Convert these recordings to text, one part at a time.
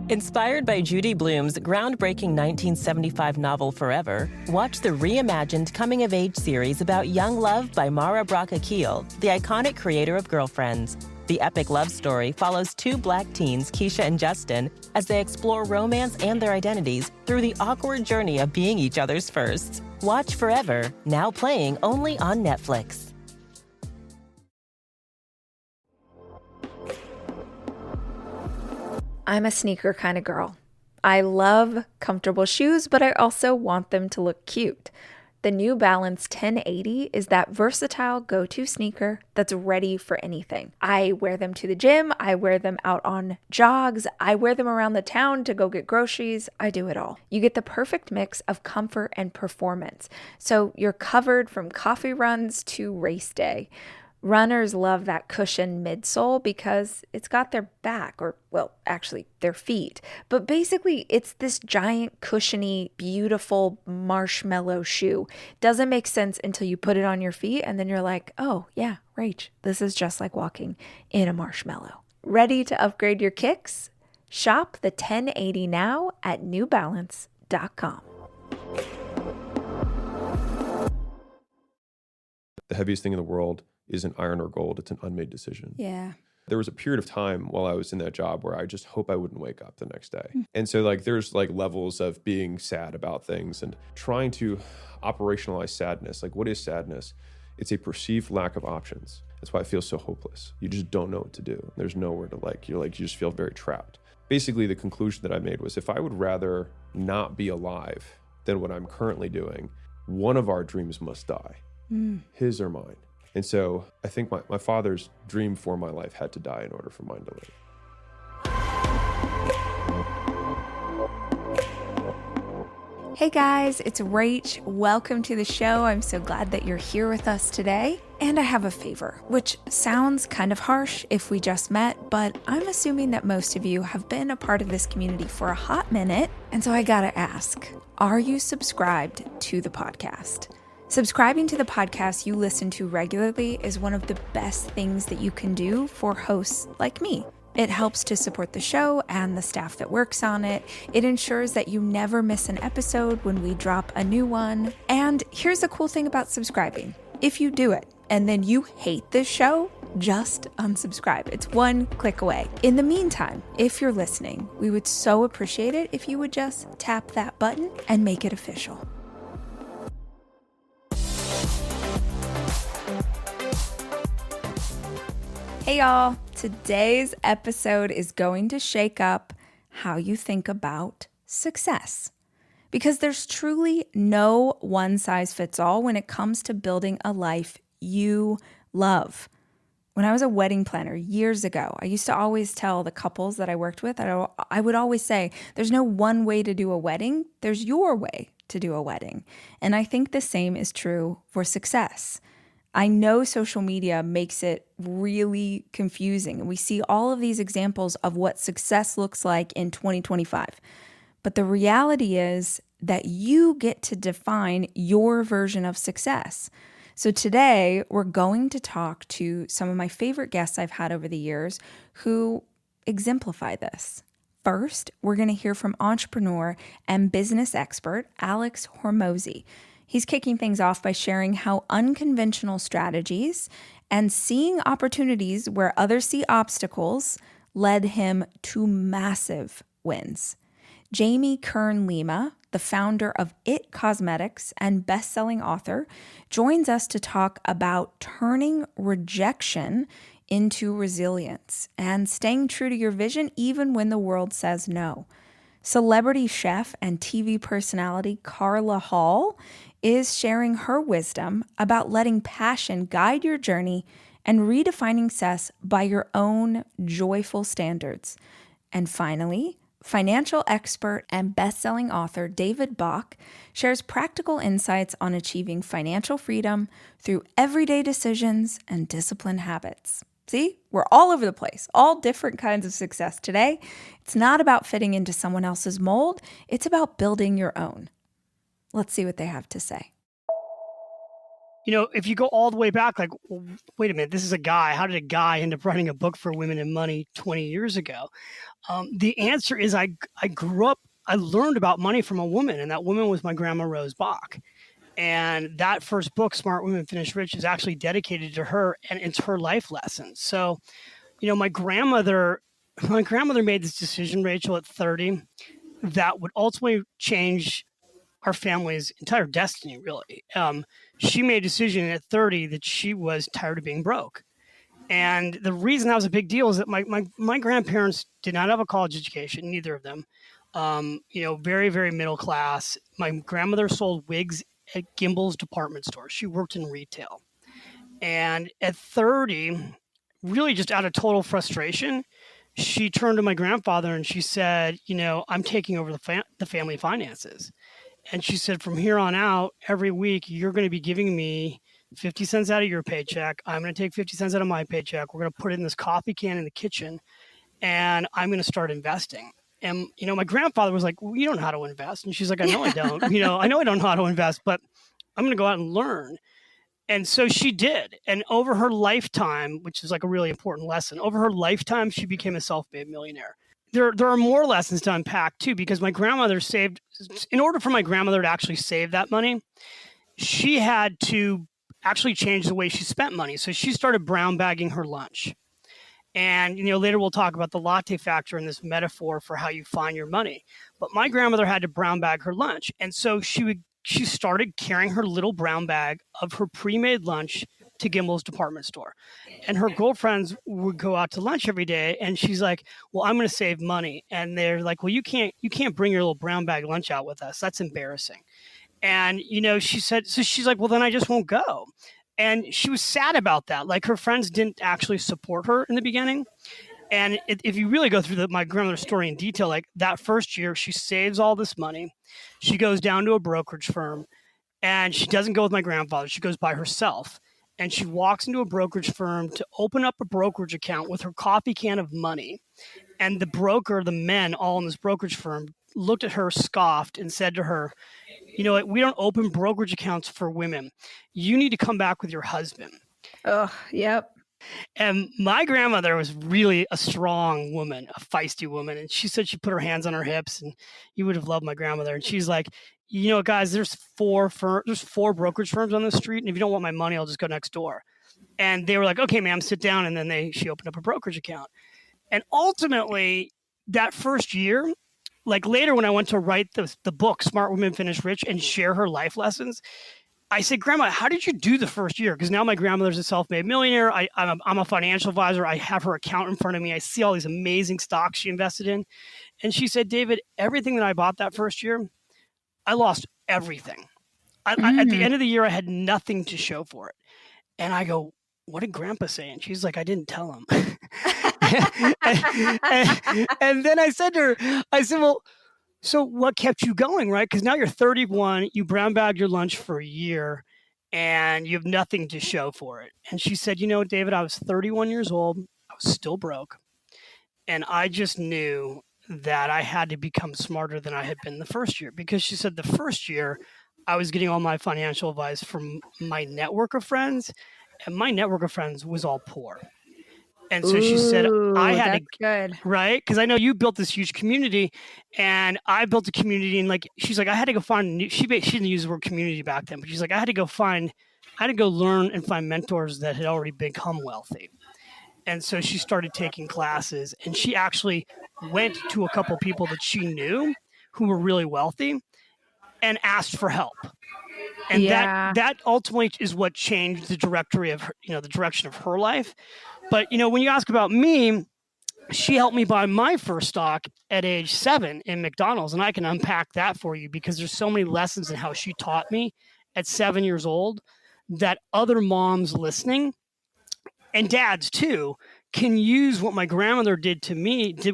Inspired by Judy Blume's groundbreaking 1975 novel Forever, watch the reimagined coming-of-age series about young love by Mara Braca Keel, the iconic creator of Girlfriends. The epic love story follows two Black teens, Keisha and Justin, as they explore romance and their identities through the awkward journey of being each other's firsts. Watch Forever, now playing only on Netflix. I'm a sneaker kind of girl. I love comfortable shoes, but I also want them to look cute. The New Balance 1080 is that versatile go-to sneaker that's ready for anything. I wear them to the gym, I wear them out on jogs, I wear them around the town to go get groceries, I do it all. You get the perfect mix of comfort and performance, so you're covered from coffee runs to race day. Runners love that cushioned midsole because it's got their back, or, well, actually their feet. But basically, it's this giant, cushiony, beautiful marshmallow shoe. Doesn't make sense until you put it on your feet, and then you're like, oh, yeah, Rach, this is just like walking in a marshmallow. Ready to upgrade your kicks? Shop the 1080 now at newbalance.com. The heaviest thing in the world isn't iron or gold, it's an unmade decision. Yeah. There was a period of time while I was in that job where I just hope I wouldn't wake up the next day. And so there's levels of being sad about things and trying to operationalize sadness. What is sadness? It's a perceived lack of options. That's why it feels so hopeless. You just don't know what to do. There's nowhere to you just feel very trapped. Basically, the conclusion that I made was if I would rather not be alive than what I'm currently doing, one of our dreams must die, his or mine. And so I think my father's dream for my life had to die in order for mine to live. Hey guys, it's Rach. Welcome to the show. I'm so glad that you're here with us today. And I have a favor, which sounds kind of harsh if we just met, but I'm assuming that most of you have been a part of this community for a hot minute. And so I gotta ask, are you subscribed to the podcast? Subscribing to the podcast you listen to regularly is one of the best things that you can do for hosts like me. It helps to support the show and the staff that works on it. It ensures that you never miss an episode when we drop a new one. And here's the cool thing about subscribing. If you do it and then you hate this show, just unsubscribe. It's one click away. In the meantime, if you're listening, we would so appreciate it if you would just tap that button and make it official. Hey y'all, today's episode is going to shake up how you think about success. Because there's truly no one size fits all when it comes to building a life you love. When I was a wedding planner years ago, I used to always tell the couples that I worked with, I would always say, there's no one way to do a wedding, there's your way to do a wedding. And I think the same is true for success. I know social media makes it really confusing, and we see all of these examples of what success looks like in 2025. But the reality is that you get to define your version of success. So today, we're going to talk to some of my favorite guests I've had over the years who exemplify this. First, we're going to hear from entrepreneur and business expert Alex Hormozi. He's kicking things off by sharing how unconventional strategies and seeing opportunities where others see obstacles led him to massive wins. Jamie Kern Lima, the founder of It Cosmetics and best-selling author, joins us to talk about turning rejection into resilience and staying true to your vision even when the world says no. Celebrity chef and TV personality Carla Hall is sharing her wisdom about letting passion guide your journey and redefining success by your own joyful standards. And finally, financial expert and best-selling author David Bach shares practical insights on achieving financial freedom through everyday decisions and disciplined habits. See, we're all over the place, all different kinds of success today. It's not about fitting into someone else's mold. It's about building your own. Let's see what they have to say. if you go all the way back, like, well, wait a minute, this is a guy. How did a guy end up writing a book for women and money 20 years ago? The answer is I grew up, I learned about money from a woman, and that woman was my grandma, Rose Bach. And that first book, Smart Women Finish Rich, is actually dedicated to her, and it's her life lessons. So, my grandmother made this decision, Rachel, at 30, that would ultimately change our family's entire destiny, really. She made a decision at 30 that she was tired of being broke. And the reason that was a big deal is that my grandparents did not have a college education, neither of them. Very, very middle class. My grandmother sold wigs at Gimbel's department store. She worked in retail. And at 30, really just out of total frustration, she turned to my grandfather and she said, I'm taking over the family finances. And she said, from here on out, every week, you're going to be giving me 50 cents out of your paycheck. I'm going to take 50 cents out of my paycheck. We're going to put it in this coffee can in the kitchen, and I'm going to start investing. And, my grandfather was like, well, you don't know how to invest. And she's like, I know I don't. I know I don't know how to invest, but I'm going to go out and learn. And so she did. And over her lifetime, which is like a really important lesson, over her lifetime, she became a self-made millionaire. There are more lessons to unpack too, because my grandmother saved, in order for my grandmother to actually save that money, she had to actually change the way she spent money. So she started brown bagging her lunch. And, later we'll talk about the Latte Factor and this metaphor for how you find your money. But my grandmother had to brown bag her lunch. And so she started carrying her little brown bag of her pre-made lunch to Gimbel's department store. And her girlfriends would go out to lunch every day. And she's like, well, I'm going to save money. And they're like, well, you can't bring your little brown bag lunch out with us. That's embarrassing. And, she said, so she's like, well, then I just won't go. And she was sad about that. Like, her friends didn't actually support her in the beginning. And if you really go through my grandmother's story in detail, like that first year, she saves all this money. She goes down to a brokerage firm, and she doesn't go with my grandfather. She goes by herself. And she walks into a brokerage firm to open up a brokerage account with her coffee can of money. And the men all in this brokerage firm looked at her, scoffed, and said to her, you know what, we don't open brokerage accounts for women. You need to come back with your husband. Oh, yep. And my grandmother was really a strong woman, a feisty woman. And she said she put her hands on her hips, and you would have loved my grandmother. And she's like, guys, there's four brokerage firms on the street. And if you don't want my money, I'll just go next door. And they were like, okay, ma'am, sit down. And then she opened up a brokerage account. And ultimately, that first year, like later when I went to write the book, Smart Women Finish Rich, and share her life lessons, I said, Grandma, how did you do the first year? Because now my grandmother's a self-made millionaire. I'm a financial advisor. I have her account in front of me. I see all these amazing stocks she invested in. And she said, David, everything that I bought that first year, I lost everything. At the end of the year, I had nothing to show for it. And I go, what did Grandpa say? And she's like, I didn't tell him. and then I said to her, well, so what kept you going, right? Because now you're 31, you brown bagged your lunch for a year, and you have nothing to show for it. And she said, David, I was 31 years old. I was still broke. And I just knew that I had to become smarter than I had been the first year. Because she said the first year, I was getting all my financial advice from my network of friends, and my network of friends was all poor. And so she said, I had to, good. Right? Because I know you built this huge community, and I built a community, and she's like, I had to go find, she didn't use the word community back then, but she's like, I had to go learn and find mentors that had already become wealthy. And so she started taking classes, and she actually went to a couple people that she knew who were really wealthy and asked for help. And that ultimately is what changed the directory of her, the direction of her life. But, when you ask about me, she helped me buy my first stock at age 7 in McDonald's. And I can unpack that for you because there's so many lessons in how she taught me at 7 years old that other moms listening, and dads too, can use what my grandmother did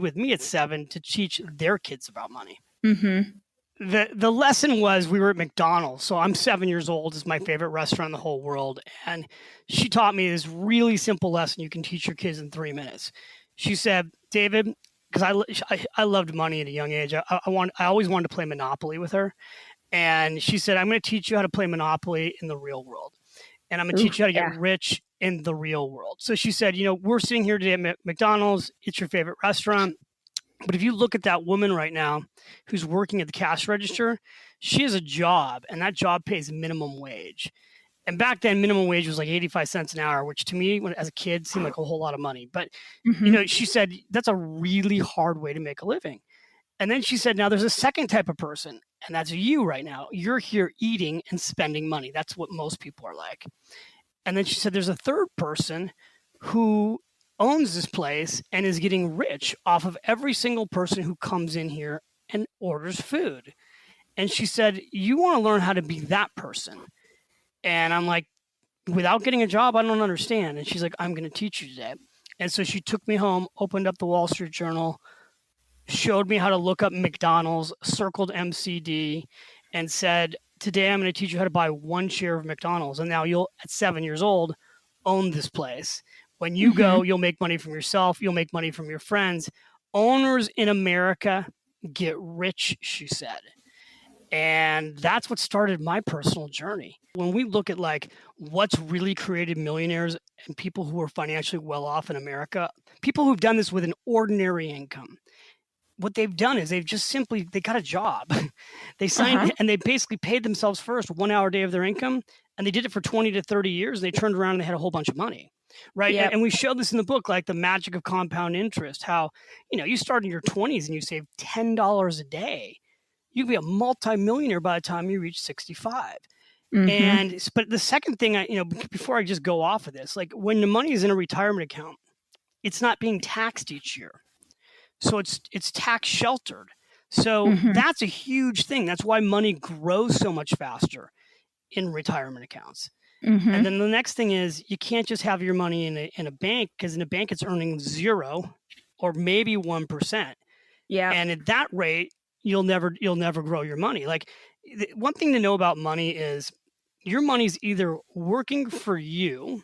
with me at 7 to teach their kids about money. Mm-hmm. The lesson was, we were at McDonald's. So I'm 7 years old. It's my favorite restaurant in the whole world. And she taught me this really simple lesson you can teach your kids in 3 minutes. She said, David, because I loved money at a young age. I always wanted to play Monopoly with her. And she said, I'm going to teach you how to play Monopoly in the real world. and I'm going to teach you how to get rich in the real world. So she said, we're sitting here today at McDonald's. It's your favorite restaurant. But if you look at that woman right now who's working at the cash register, she has a job, and that job pays minimum wage. And back then, minimum wage was like 85 cents an hour, which to me, as a kid, seemed like a whole lot of money. But, she said, that's a really hard way to make a living. And then she said, now there's a second type of person, and that's you right now. You're here eating and spending money. That's what most people are like. And then she said, there's a third person who owns this place and is getting rich off of every single person who comes in here and orders food. And she said, you want to learn how to be that person. And I'm like, without getting a job, I don't understand. And she's like, I'm going to teach you today. And so she took me home, opened up the Wall Street Journal, showed me how to look up McDonald's, circled MCD, and said, today I'm going to teach you how to buy one share of McDonald's. And now you'll, at 7 years old, own this place. When you go, you'll make money from yourself. You'll make money from your friends. Owners in America get rich, she said. And that's what started my personal journey. When we look at like what's really created millionaires and people who are financially well off in America, people who've done this with an ordinary income, what they've done is they've just simply, they got a job. They signed and they basically paid themselves first 1 hour a day of their income. And they did it for 20 to 30 years. And they turned around and they had a whole bunch of money. Right. Yep. And we showed this in the book, like the magic of compound interest, how, you start in your 20s and you save $10 a day. You can be a multimillionaire by the time you reach 65. But the second thing, before I just go off of this, like when the money is in a retirement account, it's not being taxed each year. So it's tax sheltered. So that's a huge thing. That's why money grows so much faster in retirement accounts. And then the next thing is you can't just have your money in a bank, because in a bank it's earning 0 or maybe 1%. Yeah. And at that rate, you'll never grow your money. Like one thing to know about money is your money's either working for you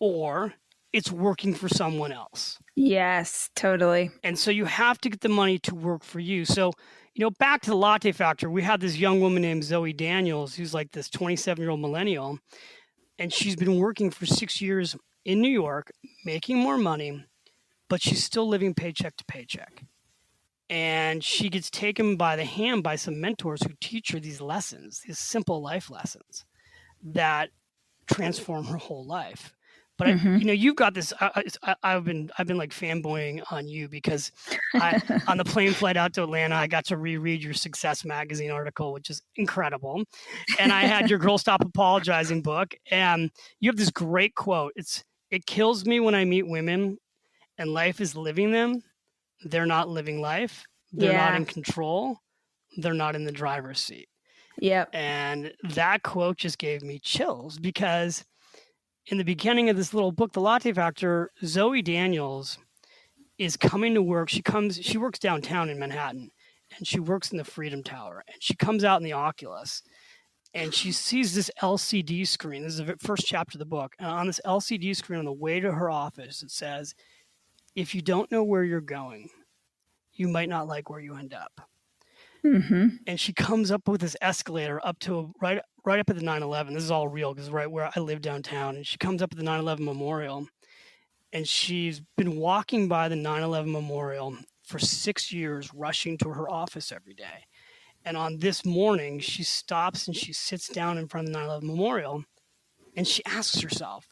or it's working for someone else. Yes, totally. And so you have to get the money to work for you. So, back to the Latte Factor, we had this young woman named Zoe Daniels, who's like this 27-year-old millennial. And she's been working for 6 years in New York, making more money, but she's still living paycheck to paycheck. And she gets taken by the hand by some mentors who teach her these lessons, these simple life lessons that transform her whole life. But you've got this. I've been like fanboying on you because on the plane flight out to Atlanta, I got to reread your Success Magazine article, which is incredible. And I had your Girl Stop Apologizing book, and you have this great quote. It kills me when I meet women, and life is living them. They're not living life. They're not in control. They're not in the driver's seat. Yep. And that quote just gave me chills because in the beginning of this little book, The Latte Factor, Zoe Daniels is coming to work. She works downtown in Manhattan, and she works in the Freedom Tower. And she comes out in the Oculus, and she sees this LCD screen. This is the first chapter of the book. And on this LCD screen on the way to her office, it says, if you don't know where you're going, you might not like where you end up. And she comes up with this escalator up to right up at the 9/11. This is all real because right where I live downtown. And she comes up at the 9/11 memorial, and she's been walking by the 9/11 memorial for 6 years, rushing to her office every day. And on this morning, she stops and she sits down in front of the 9/11 memorial, and she asks herself,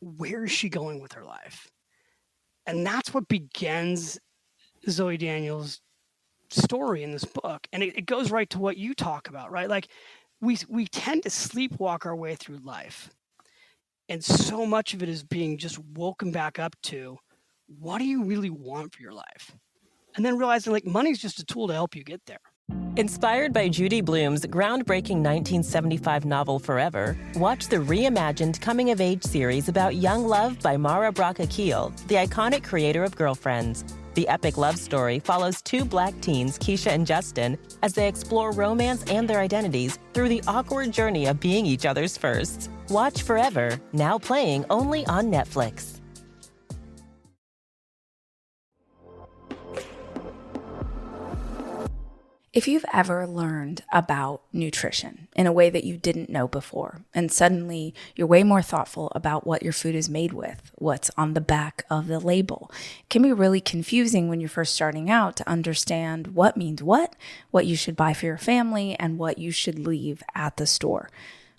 where is she going with her life? And that's what begins Zoe Daniels' story in this book. And it goes right to what you talk about, right? Like we tend to sleepwalk our way through life. And so much of it is being just woken back up to, what do you really want for your life? And then realizing like money's just a tool to help you get there. Inspired by Judy Blume's groundbreaking 1975 novel Forever, watch the reimagined coming-of-age series about young love by Mara Braca-Keel, the iconic creator of Girlfriends. The epic love story follows two Black teens, Keisha and Justin, as they explore romance and their identities through the awkward journey of being each other's firsts. Watch Forever, now playing only on Netflix. If you've ever learned about nutrition in a way that you didn't know before, and suddenly you're way more thoughtful about what your food is made with, what's on the back of the label, it can be really confusing when you're first starting out to understand what means what you should buy for your family, and what you should leave at the store.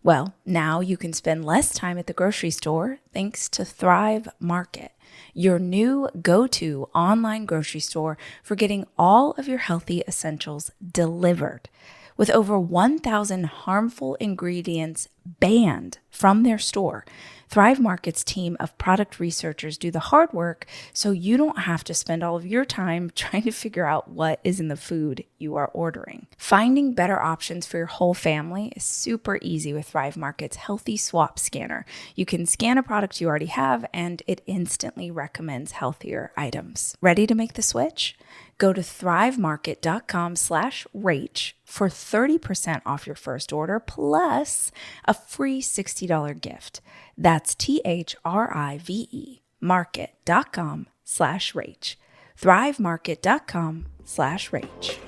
Well, now you can spend less time at the grocery store thanks to Thrive Market, your new go-to online grocery store for getting all of your healthy essentials delivered. With over 1,000 harmful ingredients banned from their store, Thrive Market's team of product researchers do the hard work so you don't have to spend all of your time trying to figure out what is in the food you are ordering. Finding better options for your whole family is super easy with Thrive Market's Healthy Swap Scanner. You can scan a product you already have, and it instantly recommends healthier items. Ready to make the switch? Go to thrivemarket.com/Rach for 30% off your first order plus a free $60 gift. That's THRIVE market.com/Rach. thrivemarket.com/Rach.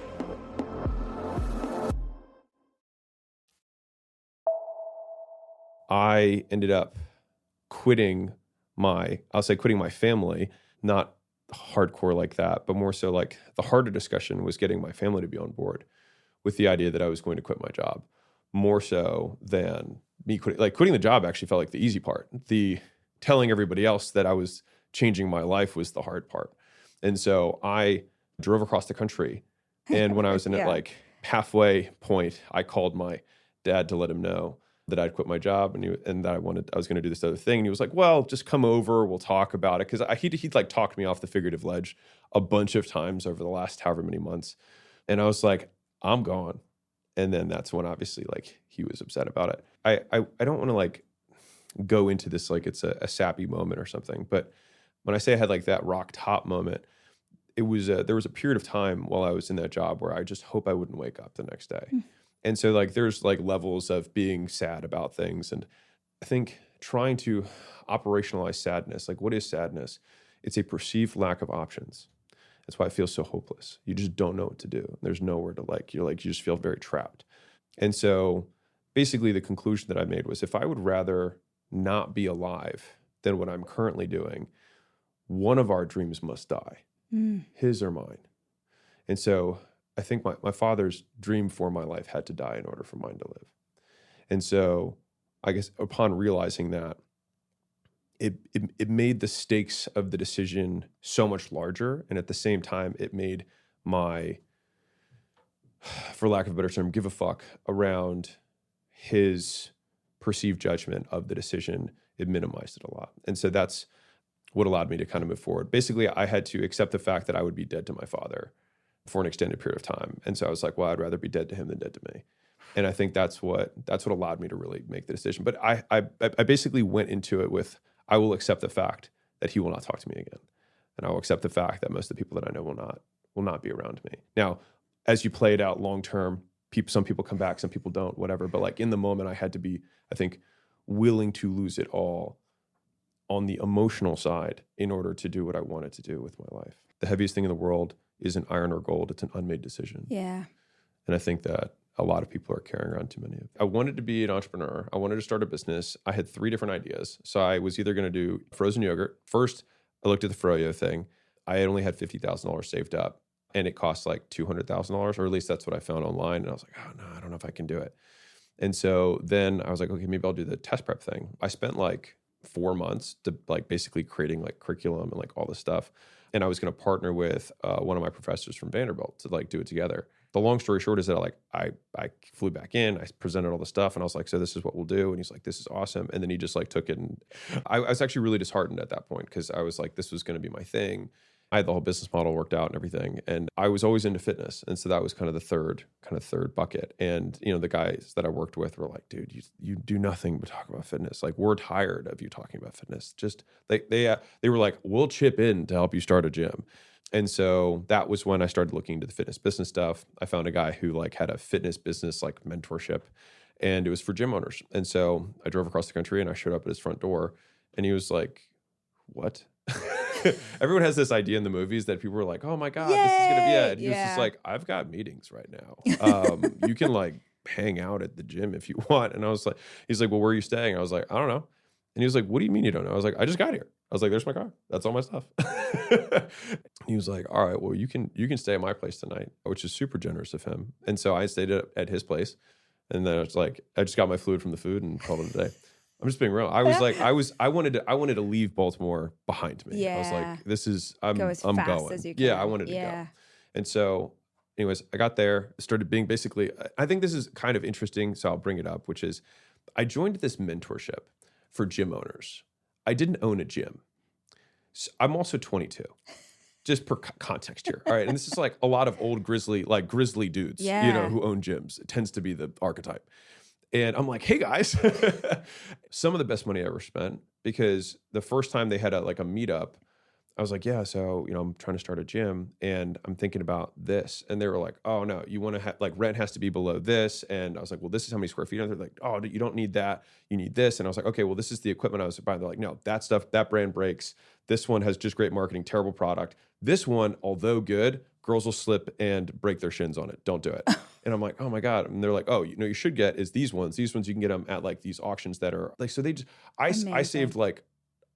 I ended up quitting my family, not hardcore like that, but more so like the harder discussion was getting my family to be on board with the idea that I was going to quit my job, more so than me quitting. Like quitting the job actually felt like the easy part. The telling everybody else that I was changing my life was the hard part. And so I drove across the country, and when I was in it like halfway point, I called my dad to let him know that I'd quit my job and that I was going to do this other thing. And he was like, well, just come over. We'll talk about it. Because he'd like talked me off the figurative ledge a bunch of times over the last however many months. And I was like, I'm gone. And then that's when obviously like he was upset about it. I don't want to like go into this like it's a sappy moment or something. But when I say I had like that rock top moment, it was there was a period of time while I was in that job where I just hope I wouldn't wake up the next day. And so like there's like levels of being sad about things. And I think trying to operationalize sadness, like what is sadness? It's a perceived lack of options. That's why it feels so hopeless. You just don't know what to do. There's nowhere to you just feel very trapped. And so basically the conclusion that I made was if I would rather not be alive than what I'm currently doing, one of our dreams must die, his or mine. And so I think my father's dream for my life had to die in order for mine to live. And so I guess upon realizing that, it made the stakes of the decision so much larger. And at the same time, it made my, for lack of a better term, give a fuck around his perceived judgment of the decision. It minimized it a lot. And so that's what allowed me to kind of move forward. Basically, I had to accept the fact that I would be dead to my father for an extended period of time. And so I was like, well, I'd rather be dead to him than dead to me. And I think that's what allowed me to really make the decision. But I basically went into it with, I will accept the fact that he will not talk to me again. And I will accept the fact that most of the people that I know will not be around me. Now, as you play it out long-term, some people come back, some people don't, whatever. But like in the moment, I had to be, I think, willing to lose it all on the emotional side in order to do what I wanted to do with my life. The heaviest thing in the world isn't iron or gold. It's an unmade decision. Yeah. And I think that a lot of people are carrying around too many of it. I wanted to be an entrepreneur. I wanted to start a business. I had 3 different ideas. So I was either going to do frozen yogurt. First, I looked at the froyo thing. I had only had $50,000 saved up, and it cost like $200,000, or at least that's what I found online. And I was like, oh no, I don't know if I can do it. And so then I was like, okay, maybe I'll do the test prep thing. I spent like 4 months to like basically creating like curriculum and like all this stuff. And I was going to partner with one of my professors from Vanderbilt to like do it together. The long story short is that I flew back in, I presented all the stuff, and I was like, so this is what we'll do. And he's like, this is awesome. And then he just like took it. And I was actually really disheartened at that point because I was like, this was going to be my thing. I had the whole business model worked out and everything. And I was always into fitness. And so that was kind of the third bucket. And, you know, the guys that I worked with were like, dude, you do nothing but talk about fitness. Like, we're tired of you talking about fitness. Just they were like, we'll chip in to help you start a gym. And so that was when I started looking into the fitness business stuff. I found a guy who like had a fitness business like mentorship, and it was for gym owners. And so I drove across the country and I showed up at his front door, and he was like, what? everyone has this idea in the movies that people are like, oh my God, this is going to be it. And he was just Yeah. like, I've got meetings right now. You can like hang out at the gym if you want. And I was like, he's like, well, where are you staying? I was like, I don't know. And he was like, what do you mean you don't know? I was like, I just got here. I was like, there's my car. That's all my stuff. He was like, all right, well, you can stay at my place tonight, which is super generous of him. And so I stayed at his place. And then it's like, I just got my fluid from the food and called it a day. I'm just being real. I was like, I wanted to leave Baltimore behind me. Yeah. I was like, this is, I'm Go going. as fast as you can. Yeah, I wanted to go. And so anyways, I got there, started being basically, I think this is kind of interesting, so I'll bring it up, which is I joined this mentorship for gym owners. I didn't own a gym. So I'm also 22. Just per context here. All right. And this is like a lot of old grizzly dudes, who own gyms. It tends to be the archetype. And I'm like, hey guys, some of the best money I ever spent, because the first time they had a meetup, I was like, yeah, so, I'm trying to start a gym and I'm thinking about this. And they were like, oh no, you want to have rent has to be below this. And I was like, well, this is how many square feet. And they're like, oh, you don't need that. You need this. And I was like, okay, well, this is the equipment I was buying. They're like, no, that stuff, that brand breaks. This one has just great marketing, terrible product. This one, although good, girls will slip and break their shins on it. Don't do it. And I'm like, oh my God. And they're like, oh, you should get is these ones. These ones you can get them at these auctions that are so they just, I saved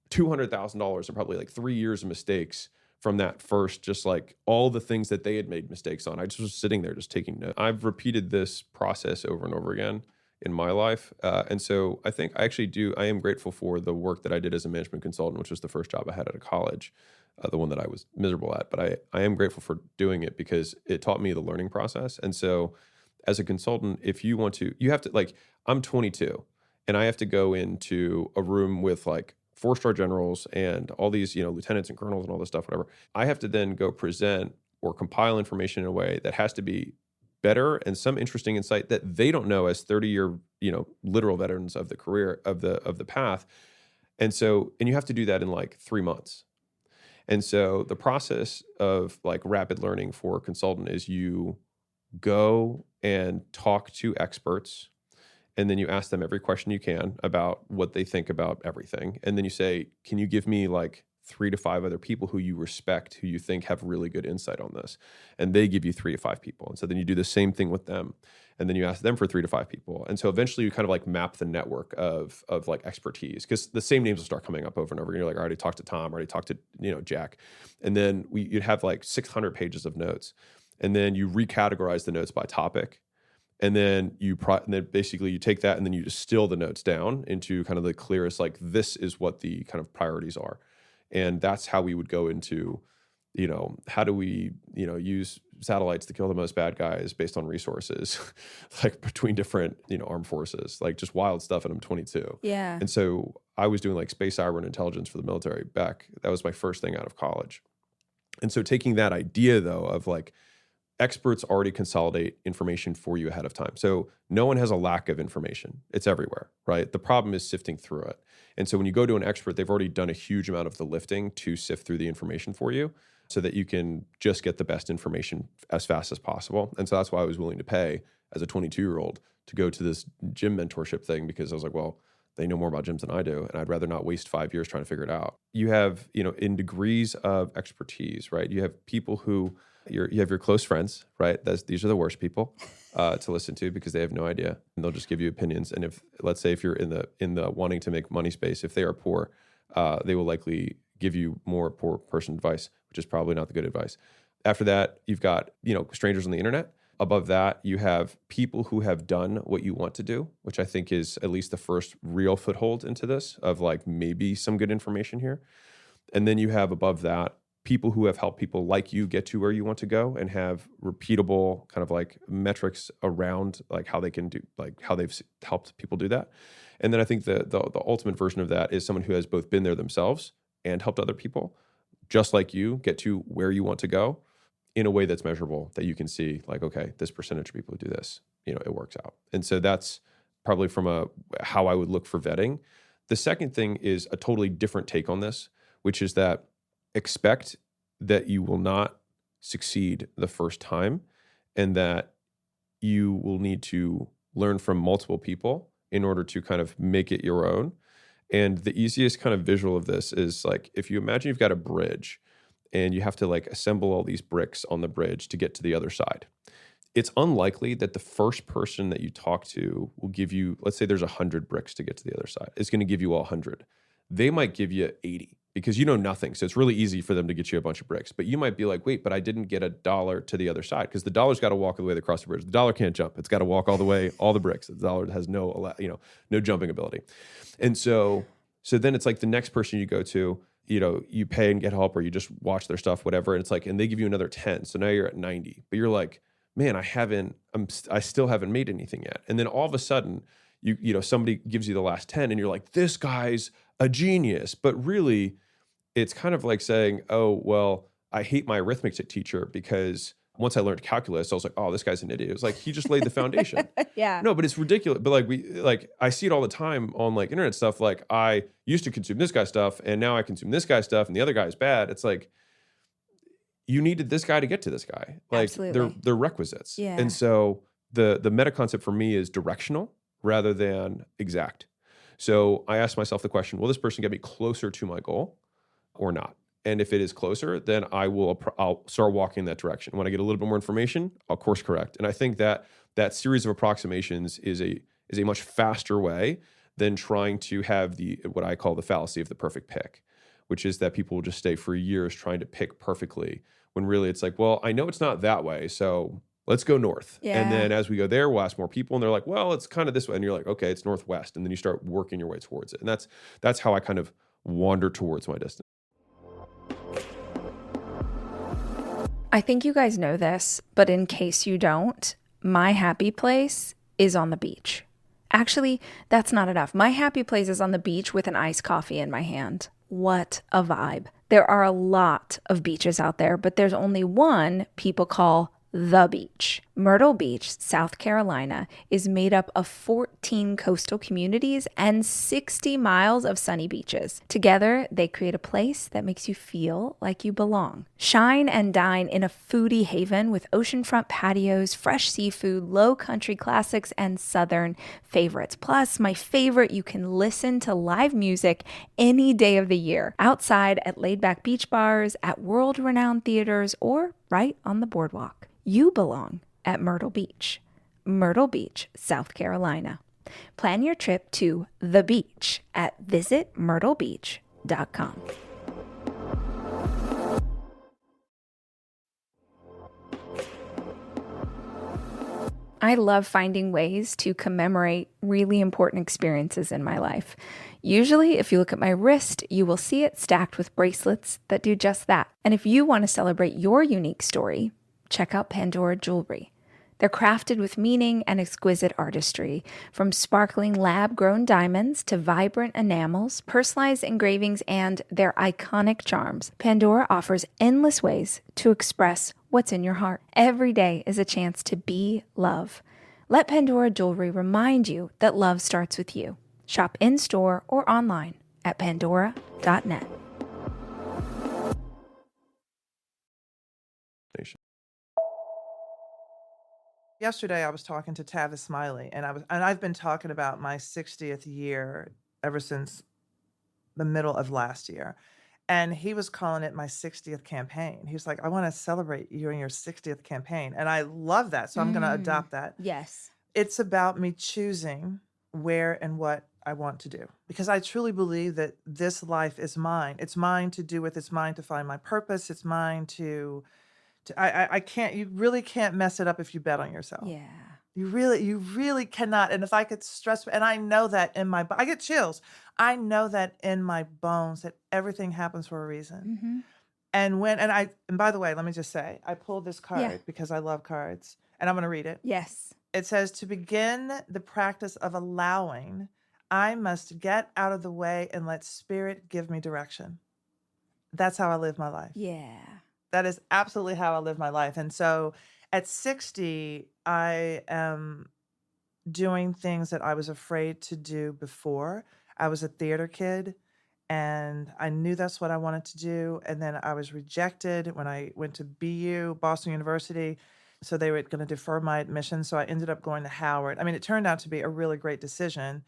$200,000 in probably 3 years of mistakes from that first, just all the things that they had made mistakes on. I just was sitting there just taking notes. I've repeated this process over and over again in my life. And so I think I am grateful for the work that I did as a management consultant, which was the first job I had out of college, the one that I was miserable at. But I am grateful for doing it because it taught me the learning process. And so as a consultant, if you want to, you have to I'm 22 and I have to go into a room with 4-star generals and all these, lieutenants and colonels and all this stuff, whatever. I have to then go present or compile information in a way that has to be better and some interesting insight that they don't know as 30-year, literal veterans of the career of the path. And you have to do that in 3 months. And so the process of rapid learning for a consultant is you go and talk to experts. And then you ask them every question you can about what they think about everything. And then you say, can you give me 3 to 5 other people who you respect, who you think have really good insight on this? And they give you 3 to 5 people. And so then you do the same thing with them. And then you ask them for 3 to 5 people. And so eventually you kind of map the network of expertise, because the same names will start coming up over and over. And you're like, I already talked to Tom, I already talked to, Jack. And then you'd have 600 pages of notes. And then you recategorize the notes by topic. And then basically you take that and then you distill the notes down into kind of the clearest, this is what the kind of priorities are. And that's how we would go into, how do we, use satellites to kill the most bad guys based on resources, between different, armed forces, just wild stuff. And I'm 22. Yeah. And so I was doing space cyber and intelligence for the military that was my first thing out of college. And so taking that idea though, of experts already consolidate information for you ahead of time. So no one has a lack of information. It's everywhere, right? The problem is sifting through it. And so when you go to an expert, they've already done a huge amount of the lifting to sift through the information for you so that you can just get the best information as fast as possible. And so that's why I was willing to pay as a 22-year-old to go to this gym mentorship thing, because I was like, well, they know more about gyms than I do, and I'd rather not waste 5 years trying to figure it out. You have, in degrees of expertise, right? You have people who you have your close friends, right? These are the worst people to listen to because they have no idea and they'll just give you opinions. And let's say if you're in the wanting to make money space, if they are poor, they will likely give you more poor person advice, which is probably not the good advice. After that, you've got, strangers on the internet. Above that, you have people who have done what you want to do, which I think is at least the first real foothold into this of maybe some good information here. And then you have above that, people who have helped people like you get to where you want to go and have repeatable kind of metrics around how they can do, how they've helped people do that. And then I think the ultimate version of that is someone who has both been there themselves and helped other people, just like you, get to where you want to go in a way that's measurable, that you can see okay, this percentage of people who do this, it works out. And so that's probably from how I would look for vetting. The second thing is a totally different take on this, which is that expect that you will not succeed the first time and that you will need to learn from multiple people in order to kind of make it your own. And the easiest kind of visual of this is like, if you imagine you've got a bridge and you have to like assemble all these bricks on the bridge to get to the other side. It's unlikely that the first person that you talk to will give you, let's say there's 100 bricks to get to the other side. It's going to give you all 100. They might give you 80 because you know nothing. So it's really easy for them to get you a bunch of bricks. But you might be like, wait, but I didn't get $1 to the other side, because the dollar's got to walk all the way across the bridge. The dollar can't jump. It's got to walk all the way, all the bricks. The dollar has no jumping ability. And so then it's like the next person you go to, you pay and get help, or you just watch their stuff, whatever. And it's like, and they give you another 10. So now you're at 90, but you're like, man, I still haven't made anything yet. And then all of a sudden somebody gives you the last 10 and you're like, this guy's a genius. But really it's kind of like saying, oh, well, I hate my arithmetic teacher because once I learned calculus, I was like, oh, this guy's an idiot. It was like, he just laid the foundation. Yeah. No, but it's ridiculous. But I see it all the time on like internet stuff. Like, I used to consume this guy's stuff and now I consume this guy's stuff and the other guy's bad. It's like, you needed this guy to get to this guy. Like, Absolutely. they're requisites. Yeah. And so the meta concept for me is directional rather than exact. So I asked myself the question, will this person get me closer to my goal or not? And if it is closer, then I'll start walking in that direction. When I get a little bit more information, I'll course correct. And I think that series of approximations is a much faster way than trying to have what I call the fallacy of the perfect pick, which is that people will just stay for years trying to pick perfectly, when really it's like, well, I know it's not that way, so let's go north. Yeah. And then as we go there, we'll ask more people, and they're like, well, it's kind of this way. And you're like, okay, it's northwest. And then you start working your way towards it. And that's how I kind of wander towards my destiny. I think you guys know this, but in case you don't, my happy place is on the beach. Actually, that's not enough. My happy place is on the beach with an iced coffee in my hand. What a vibe. There are a lot of beaches out there, but there's only one people call the beach. Myrtle Beach, South Carolina, is made up of 14 coastal communities and 60 miles of sunny beaches. Together, they create a place that makes you feel like you belong. Shine and dine in a foodie haven with oceanfront patios, fresh seafood, low country classics, and southern favorites. Plus, my favorite, you can listen to live music any day of the year, outside at laid-back beach bars, at world-renowned theaters, or right on the boardwalk. You belong at Myrtle Beach, South Carolina. Plan your trip to the beach at visitmyrtlebeach.com. I love finding ways to commemorate really important experiences in my life. Usually, if you look at my wrist, you will see it stacked with bracelets that do just that. And if you want to celebrate your unique story, check out Pandora Jewelry. They're crafted with meaning and exquisite artistry, from sparkling lab-grown diamonds to vibrant enamels, personalized engravings, and their iconic charms. Pandora offers endless ways to express what's in your heart. Every day is a chance to be love. Let Pandora Jewelry remind you that love starts with you. Shop in-store or online at pandora.net. Yesterday, I was talking to Tavis Smiley, and I've been talking about my 60th year ever since the middle of last year. And he was calling it my 60th campaign. He was like, I want to celebrate you and your 60th campaign. And I love that. So I'm going to adopt that. Yes. It's about me choosing where and what I want to do, because I truly believe that this life is mine. It's mine to do with. It's mine to find my purpose. It's mine to I can't, you really can't mess it up if you bet on yourself. Yeah. You really cannot. And if I could stress, and I know that I get chills. I know that in my bones that everything happens for a reason. Mm-hmm. And by the way, let me just say, I pulled this card because I love cards, and I'm going to read it. Yes. It says, to begin the practice of allowing, I must get out of the way and let spirit give me direction. That's how I live my life. Yeah. That is absolutely how I live my life. And so at 60, I am doing things that I was afraid to do before. I was a theater kid, and I knew that's what I wanted to do. And then I was rejected when I went to BU, Boston University. So they were going to defer my admission. So I ended up going to Howard. I mean, it turned out to be a really great decision.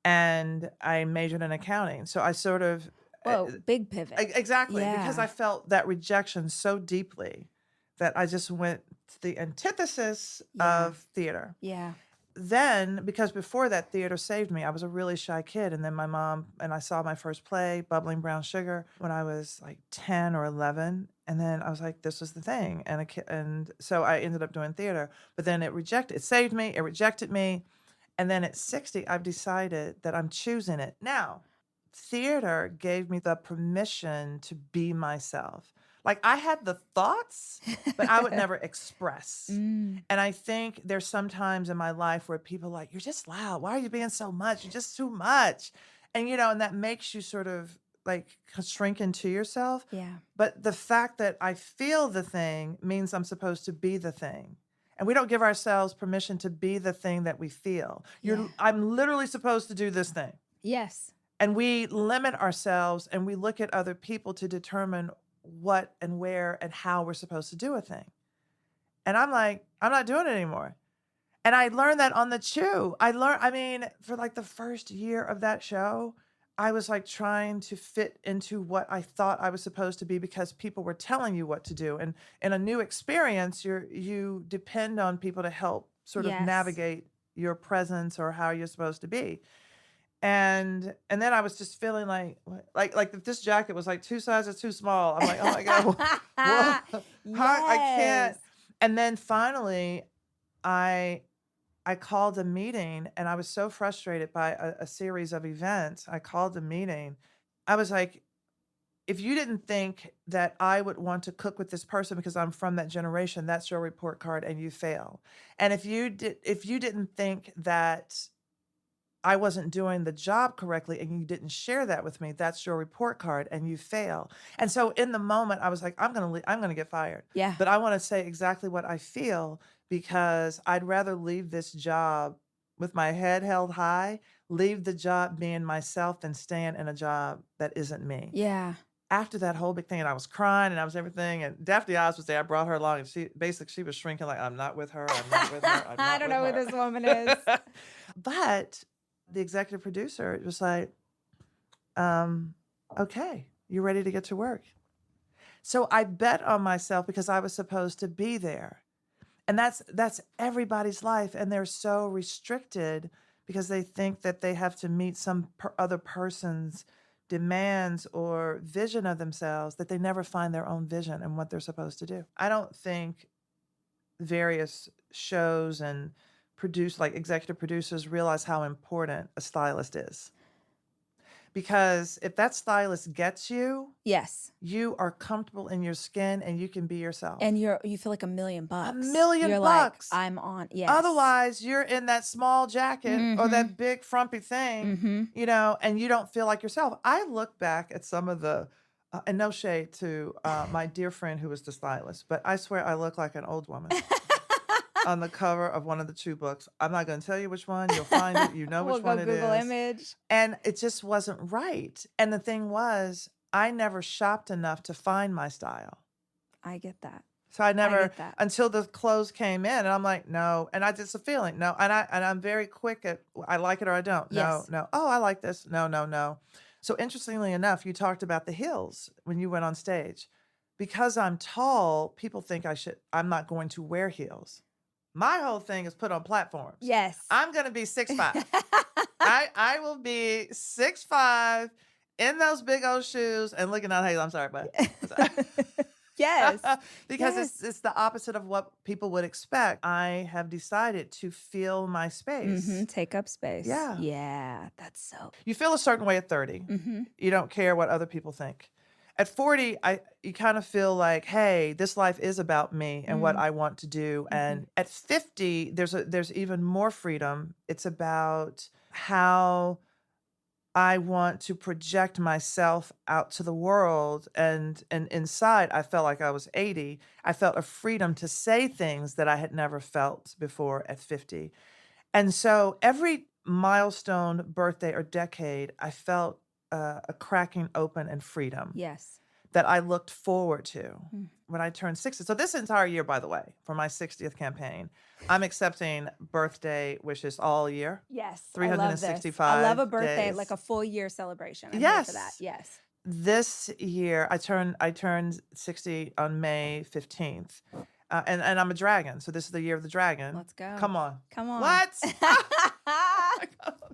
and I majored in accounting. So I sort of Whoa, big pivot. exactly, because Yeah. I felt that rejection so deeply that I just went to the antithesis Yeah. of theater. Yeah. Then, because before that, theater saved me. I was a really shy kid. And then my mom and I saw my first play, Bubbling Brown Sugar, when I was like 10 or 11. And then I was like, this was the thing. And so I ended up doing theater. But then it saved me, it rejected me. And then at 60, I've decided that I'm choosing it. Now, theater gave me the permission to be myself. Like I had the thoughts, but I would never express. Mm. And I think there's some times in my life where people are like, you're just loud. Why are you being so much? You're just too much. And, and that makes you sort of like shrink into yourself. Yeah. But the fact that I feel the thing means I'm supposed to be the thing. And we don't give ourselves permission to be the thing that we feel. Yeah. I'm literally supposed to do this thing. Yes. And we limit ourselves and we look at other people to determine what and where and how we're supposed to do a thing. And I'm like, I'm not doing it anymore. And I learned that on the Chew. For like the first year of that show, I was like trying to fit into what I thought I was supposed to be because people were telling you what to do. And in a new experience, you depend on people to help sort of Yes. navigate your presence or how you're supposed to be. And then I was just feeling like if this jacket was like 2 sizes too small. I'm like, oh my God, I can't. Yes. And then finally, I called a meeting, and I was so frustrated by a series of events. I called a meeting. I was like, if you didn't think that I would want to cook with this person because I'm from that generation, that's your report card, and you fail. And if you didn't think that I wasn't doing the job correctly and you didn't share that with me, that's your report card and you fail. And so in the moment, I was like, I'm going to get fired. Yeah. But I want to say exactly what I feel because I'd rather leave this job with my head held high, leave the job being myself than staying in a job that isn't me. Yeah. After that whole big thing, and I was crying and I was everything, and Daphne Oz was there. I brought her along, and she was shrinking like, I'm not with her. I'm not with her. I'm not I don't know with who her. this woman is. But the executive producer was like, okay, you ready to get to work? So I bet on myself because I was supposed to be there. And that's everybody's life. And they're so restricted because they think that they have to meet some other person's demands or vision of themselves that they never find their own vision and what they're supposed to do. I don't think various shows and executive producers realize how important a stylist is. Because if that stylist gets you, Yes. you are comfortable in your skin and you can be yourself. And you feel like $1 million. $1 million You're bucks. like, I'm on. Yes. Otherwise, you're in that small jacket or that big frumpy thing, and you don't feel like yourself. I look back at some of the, and no shade to my dear friend who was the stylist, but I swear I look like an old woman. On the cover of one of the Chew books. I'm not going to tell you which one. You'll find it. You know which one it is. Google image. And it just wasn't right. And the thing was, I never shopped enough to find my style. I get that. So I never, get that. until the clothes came in, and I'm like, no. And I just a feeling, no. And I'm very quick at, I like it or I don't. Yes. No. Oh, I like this. No. So interestingly enough, you talked about the heels when you went on stage. Because I'm tall, people think I'm not going to wear heels. My whole thing is put on platforms. Yes. I'm going to be 6'5". I will be 6'5" in those big old shoes and looking out. Hey, I'm sorry, but Yes. because Yes. it's the opposite of what people would expect. I have decided to feel my space. Take up space. Yeah. Yeah. That's so. You feel a certain way at 30. You don't care what other people think. At 40, you kind of feel like, hey, this life is about me and what I want to do. And at 50, there's even more freedom. It's about how I want to project myself out to the world. And inside, I felt like I was 80. I felt a freedom to say things that I had never felt before at 50. And so every milestone, birthday, or decade, I felt a cracking open and freedom. Yes. that I looked forward to when I turned 60. So this entire year, by the way, for my 60th campaign, I'm accepting birthday wishes all year. Yes. 365 I love a birthday, days. like a full year celebration. I'm Yes. here for that. Yes. This year, I turned 60 on May 15th. And I'm a dragon. So this is the year of the dragon. Let's go. Come on. Come on. What? I'm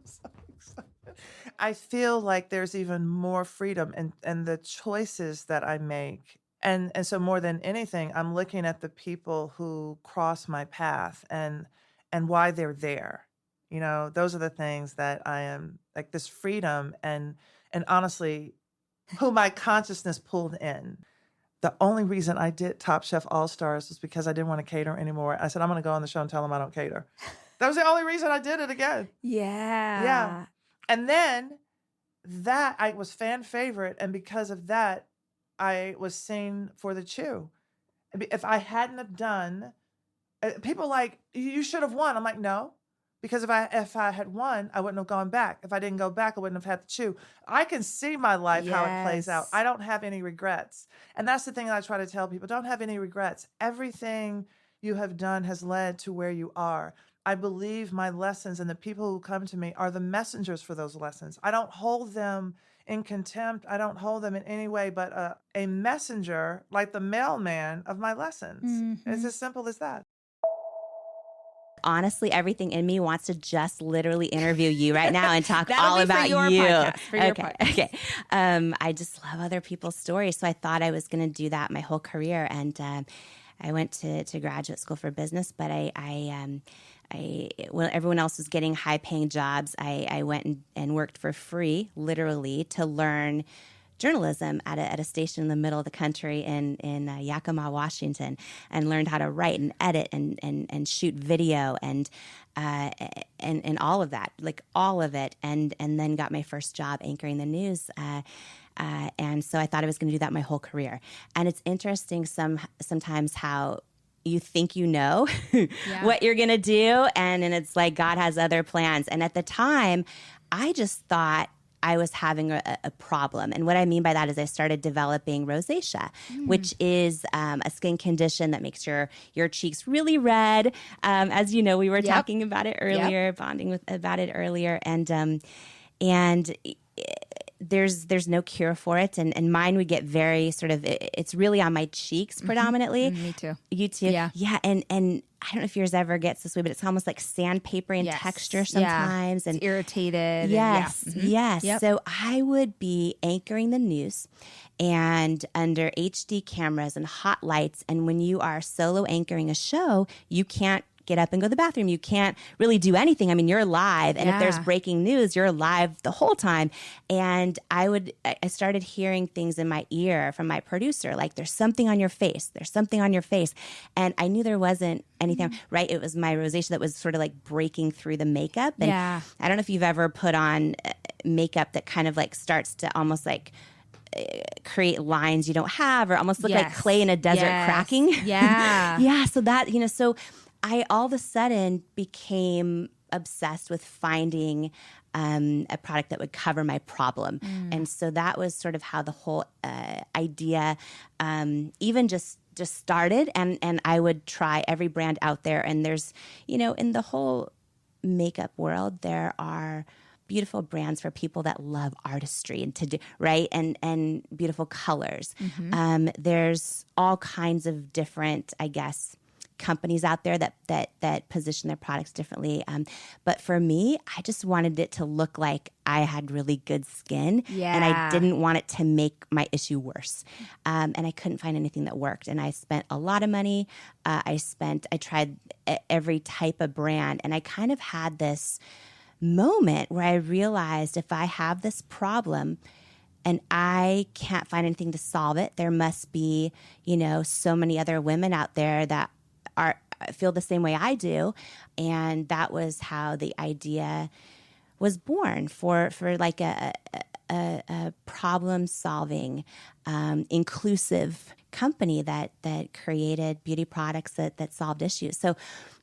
so excited. I feel like there's even more freedom and the choices that I make. And so more than anything, I'm looking at the people who cross my path and why they're there. You know, those are the things that I am, like this freedom and honestly, who my consciousness pulled in. The only reason I did Top Chef All-Stars was because I didn't want to cater anymore. I said, I'm going to go on the show and tell them I don't cater. That was the only reason I did it again. Yeah. Yeah. And then that I was fan favorite. And because of that, I was seen for the Chew. If I hadn't have done, people like, you should have won. I'm like, no. Because if I had won, I wouldn't have gone back. If I didn't go back, I wouldn't have had to Chew. I can see my life, how it plays out. I don't have any regrets. And that's the thing that I try to tell people. Don't have any regrets. Everything you have done has led to where you are. I believe my lessons and the people who come to me are the messengers for those lessons. I don't hold them in contempt. I don't hold them in any way but a messenger, like the mailman of my lessons. Mm-hmm. It's as simple as that. Honestly, everything in me wants to just literally interview you right now and talk That'll all be about for your you. podcast, for your podcast. Okay. I just love other people's stories, so I thought I was going to do that my whole career. And I went to graduate school for business, but when everyone else was getting high-paying jobs, I went and worked for free, literally, to learn journalism at a station in the middle of the country in Yakima, Washington, and learned how to write and edit and shoot video and all of that, like all of it, and then got my first job anchoring the news. And so I thought I was going to do that my whole career. And it's interesting sometimes how you think you know what you're going to do, and it's like God has other plans. And at the time, I just thought I was having a problem. And what I mean by that is I started developing rosacea, which is a skin condition that makes your cheeks really red. As you know, we were talking about it earlier, bonding about it earlier. And there's no cure for it. And mine would get very sort of, it's really on my cheeks predominantly. Me too. You too? Yeah. Yeah. And I don't know if yours ever gets this way, but it's almost like sandpaper in texture sometimes. It's and irritated. Yes. And Yes. Yep. So I would be anchoring the news and under HD cameras and hot lights. And when you are solo anchoring a show, you can't get up and go to the bathroom. You can't really do anything. I mean, you're live. And if there's breaking news, you're live the whole time. And I started hearing things in my ear from my producer, like, there's something on your face. There's something on your face. And I knew there wasn't anything, right? It was my rosacea that was sort of like breaking through the makeup. And I don't know if you've ever put on makeup that kind of like starts to almost like create lines you don't have, or almost look like clay in a desert cracking. Yeah. So that, so I all of a sudden became obsessed with finding a product that would cover my problem. And so that was sort of how the whole idea even just started. And I would try every brand out there. And there's, in the whole makeup world, there are beautiful brands for people that love artistry and to do right and beautiful colors. There's all kinds of different, I guess, companies out there that position their products differently. But for me, I just wanted it to look like I had really good skin, and I didn't want it to make my issue worse. And I couldn't find anything that worked. And I spent a lot of money. I tried every type of brand, and I kind of had this moment where I realized if I have this problem and I can't find anything to solve it, there must be, so many other women out there that feel the same way I do. And that was how the idea was born for like a a problem-solving, inclusive company that created beauty products that solved issues. So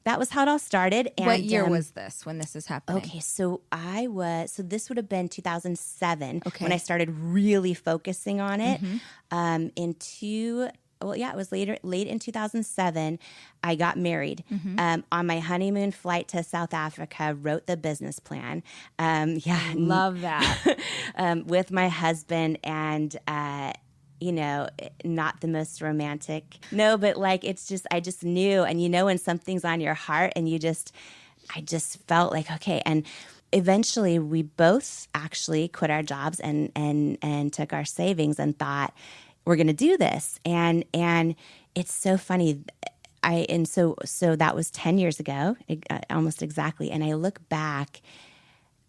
that was how it all started. And what year was this when this is happening? Okay, so this would have been 2007 when I started really focusing on it. It was late in 2007, I got married. On my honeymoon flight to South Africa, wrote the business plan. Love that. With my husband, and not the most romantic. No, but like, it's just, I just knew. And when something's on your heart and I just felt like, okay. And eventually we both actually quit our jobs and took our savings and thought, we're going to do this. And it's so funny. So that was 10 years ago, almost exactly. And I look back,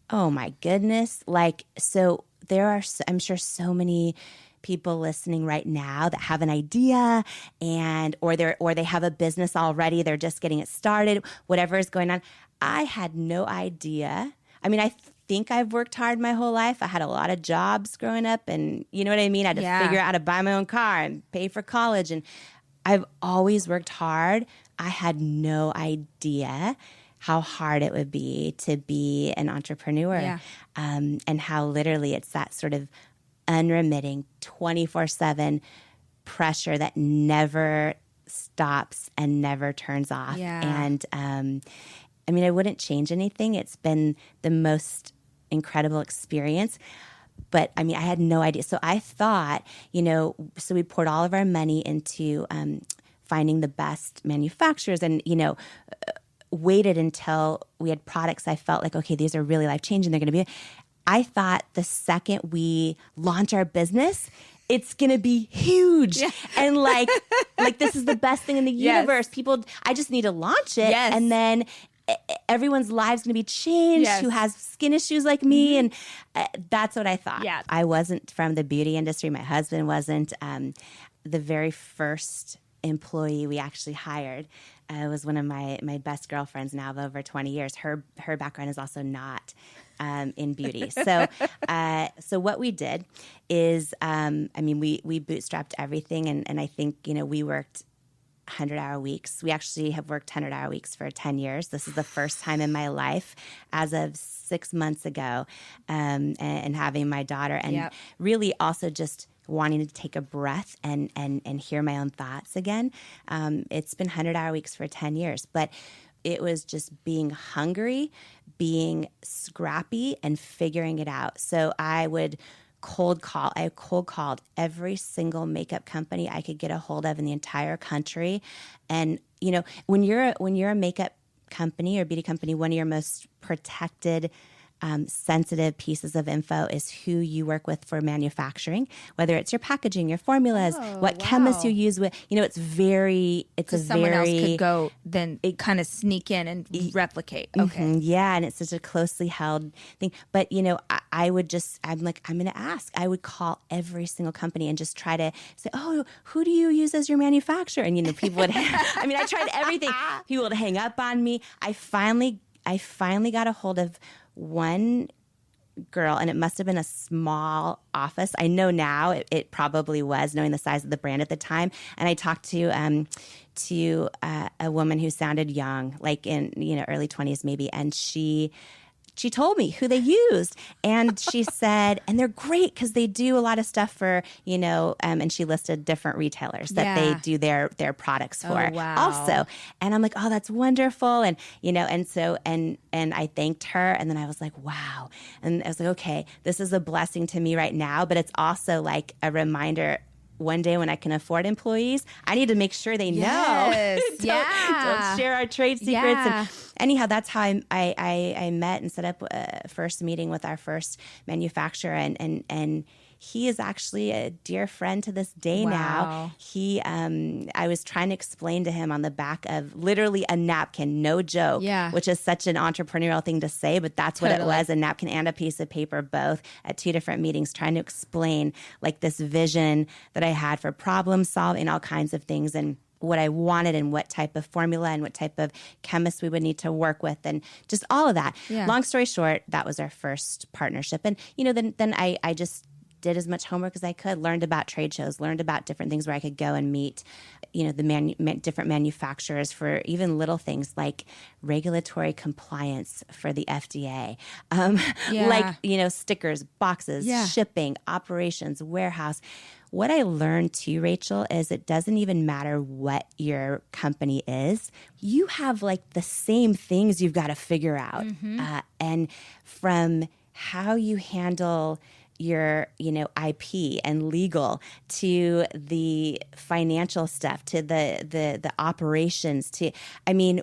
oh my goodness. Like, so there are, I'm sure, so many people listening right now that have an idea or they have a business already. They're just getting it started, whatever is going on. I had no idea. I mean, I think I've worked hard my whole life. I had a lot of jobs growing up, and you know what I mean? I had to figure out how to buy my own car and pay for college, and I've always worked hard. I had no idea how hard it would be to be an entrepreneur, and how literally it's that sort of unremitting 24/7 pressure that never stops and never turns off. And I mean, I wouldn't change anything. It's been the most incredible experience. But I mean, I had no idea. So I thought, so we poured all of our money into finding the best manufacturers and, waited until we had products I felt like, okay, these are really life-changing. They're going to be. I thought the second we launch our business, it's going to be huge. And like this is the best thing in the universe. People, I just need to launch it. And then everyone's lives going to be changed who has skin issues like me. And that's what I thought. I wasn't from the beauty industry. My husband wasn't. The very first employee we actually hired was one of my best girlfriends now of over 20 years. Her background is also not in beauty. So what we did is, we bootstrapped everything. And I think, we worked 100-hour weeks. We actually have worked 100-hour weeks for 10 years. This is the first time in my life as of 6 months ago, and having my daughter, and really also just wanting to take a breath and hear my own thoughts again. It's been 100-hour weeks for 10 years, but it was just being hungry, being scrappy, and figuring it out. So I would cold called every single makeup company I could get a hold of in the entire country. And, when you're a makeup company or beauty company, one of your most protected sensitive pieces of info is who you work with for manufacturing, whether it's your packaging, your formulas, what chemists you use with, someone else could go, then it kind of sneak in and replicate. Okay. Yeah. And it's such a closely held thing. But, I'm going to ask. I would call every single company and just try to say, oh, who do you use as your manufacturer? And, people would, I tried everything. People would hang up on me. I finally got a hold of one girl, and it must have been a small office. I know now it probably was, knowing the size of the brand at the time. And I talked to a woman who sounded young, like in early 20s maybe, and she told me who they used, and she said, and they're great because they do a lot of stuff for, and she listed different retailers that they do their products for also. And I'm like, oh, that's wonderful. And, and I thanked her, and then I was like, wow. And I was like, okay, this is a blessing to me right now, but it's also like a reminder. One day when I can afford employees, I need to make sure they know. Don't share our trade secrets. And anyhow, that's how I met and set up a first meeting with our first manufacturer. And he is actually a dear friend to this day now. I was trying to explain to him on the back of literally a napkin, no joke, which is such an entrepreneurial thing to say, but that's what it was, a napkin and a piece of paper, both at 2 different meetings, trying to explain like this vision that I had for problem solving, all kinds of things. And what I wanted and what type of formula and what type of chemist we would need to work with and just all of that. Yeah. Long story short, that was our first partnership. And, then I just did as much homework as I could, learned about trade shows, learned about different things where I could go and meet, the different manufacturers for even little things like regulatory compliance for the FDA, stickers, boxes, shipping, operations, warehouse. What I learned too, Rachel, is it doesn't even matter what your company is. You have like the same things you've got to figure out. And from how you handle your, IP and legal to the financial stuff, to the operations,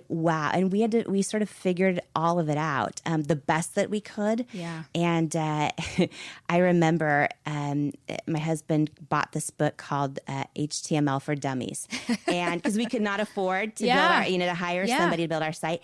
wow. And we sort of figured all of it out, the best that we could. Yeah. And I remember my husband bought this book called HTML for Dummies, and because we could not afford to build our, to hire somebody to build our site,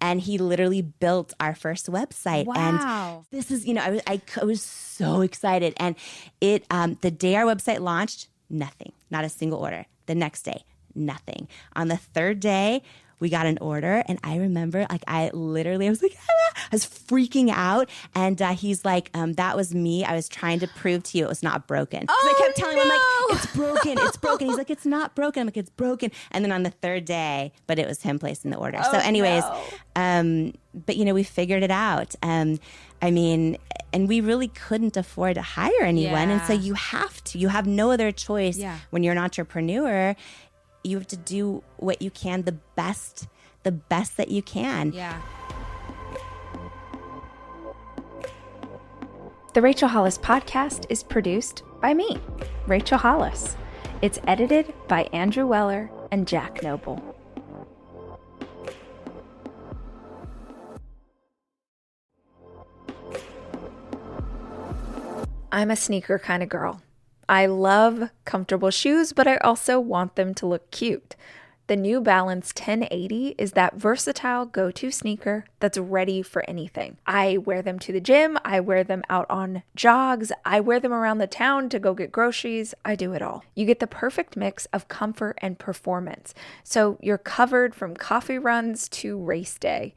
and he literally built our first website. Wow. And this is, I was so excited. And the day our website launched, nothing, not a single order. The next day, nothing. On the third day, we got an order, and I remember, I was like, I was freaking out, and he's like, that was me. I was trying to prove to you it was not broken. Because I kept telling him, I'm like, it's broken, it's broken. He's like, it's not broken. I'm like, it's broken. And then on the third day, but it was him placing the order. So anyways, but we figured it out. And we really couldn't afford to hire anyone. And so you have no other choice when you're an entrepreneur. You have to do what you can, the best that you can. Yeah. The Rachel Hollis Podcast is produced by me, Rachel Hollis. It's edited by Andrew Weller and Jack Noble. I'm a sneaker kind of girl. I love comfortable shoes, but I also want them to look cute. The New Balance 1080 is that versatile go-to sneaker that's ready for anything. I wear them to the gym, I wear them out on jogs, I wear them around the town to go get groceries, I do it all. You get the perfect mix of comfort and performance, so you're covered from coffee runs to race day.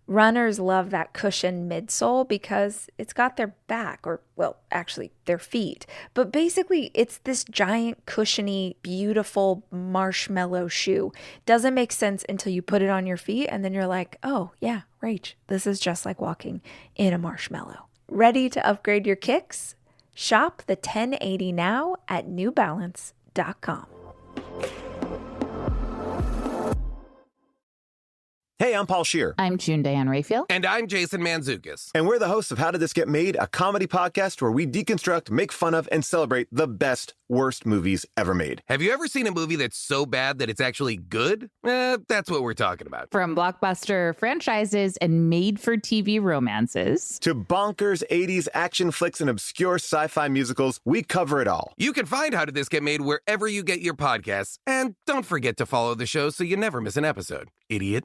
Runners love that cushion midsole because it's got their back, or well, actually their feet. But basically it's this giant cushiony, beautiful marshmallow shoe. Doesn't make sense until you put it on your feet and then you're like, oh yeah, Rach, this is just like walking in a marshmallow. Ready to upgrade your kicks? Shop the 1080 now at newbalance.com. Hey, I'm Paul Scheer. I'm June Diane Raphael. And I'm Jason Mantzoukas. And we're the hosts of How Did This Get Made, a comedy podcast where we deconstruct, make fun of, and celebrate the best, worst movies ever made. Have you ever seen a movie that's so bad that it's actually good? That's what we're talking about. From blockbuster franchises and made-for-TV romances to bonkers 80s action flicks and obscure sci-fi musicals, we cover it all. You can find How Did This Get Made wherever you get your podcasts. And don't forget to follow the show so you never miss an episode. Idiot.